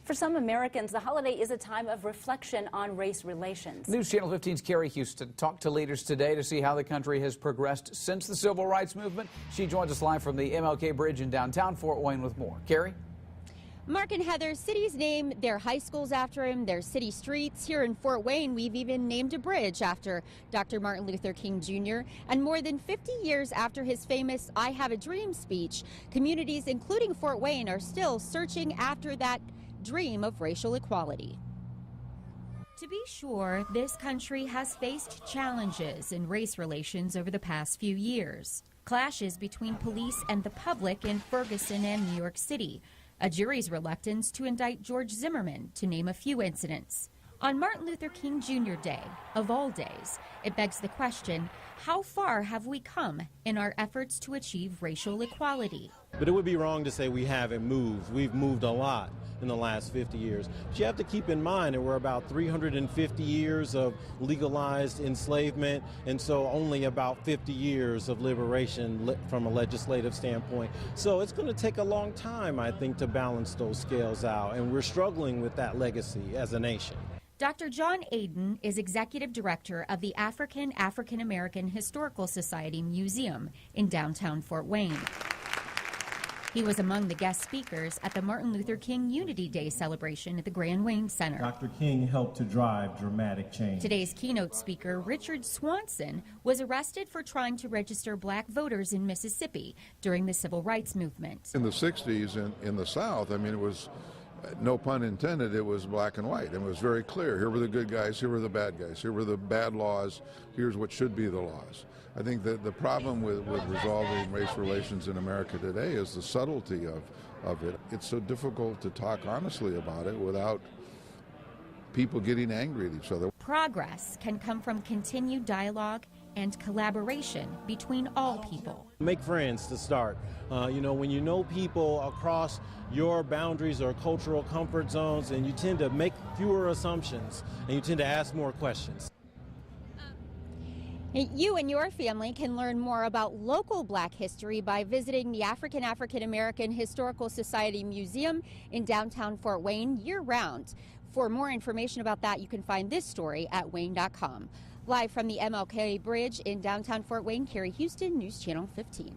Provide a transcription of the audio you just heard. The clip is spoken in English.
For some Americans, the holiday is a time of reflection on race relations. News Channel 15's Carrie Houston talked to leaders today to see how the country has progressed since the civil rights movement. She joins us live from the MLK Bridge in downtown Fort Wayne with more. Carrie? Mark and Heather, cities name their high schools after him, their city streets. Here in Fort Wayne, we've even named a bridge after Dr. Martin Luther King Jr. And more than 50 years after his famous "I Have a Dream" speech, communities, including Fort Wayne, are still searching after that dream of racial equality. To be sure, this country has faced challenges in race relations over the past few years. Clashes between police and the public in Ferguson and New York City. A jury's reluctance to indict George Zimmerman, to name a few incidents. On Martin Luther King Jr. Day, of all days, it begs the question, how far have we come in our efforts to achieve racial equality? But it would be wrong to say we haven't moved. We've moved a lot in the last 50 years. But you have to keep in mind that we're about 350 years of legalized enslavement, and so only about 50 years of liberation from a legislative standpoint. So it's going to take a long time, I think, to balance those scales out, and we're struggling with that legacy as a nation. Dr. John Aden is executive director of the African American Historical Society Museum in downtown Fort Wayne. He was among the guest speakers at the Martin Luther King Unity Day celebration at the Grand Wayne Center. Dr. King helped to drive dramatic change. Today's keynote speaker, Richard Swanson, was arrested for trying to register black voters in Mississippi during the civil rights movement. In the 60s in the South, I mean, it was, no pun intended, it was black and white. It was very clear. Here were the good guys, here were the bad guys, here were the bad laws, here's what should be the laws. I think that the problem with resolving race relations in America today is the subtlety of it. It's so difficult to talk honestly about it without people getting angry at each other. Progress can come from continued dialogue and collaboration between all people. Make friends to start. When you know people across your boundaries or cultural comfort zones, and you tend to make fewer assumptions and you tend to ask more questions. You and your family can learn more about local black history by visiting the African American Historical Society Museum in downtown Fort Wayne year-round. For more information about that, you can find this story at wayne.com. Live from the MLK Bridge in downtown Fort Wayne, Carrie Houston, News Channel 15.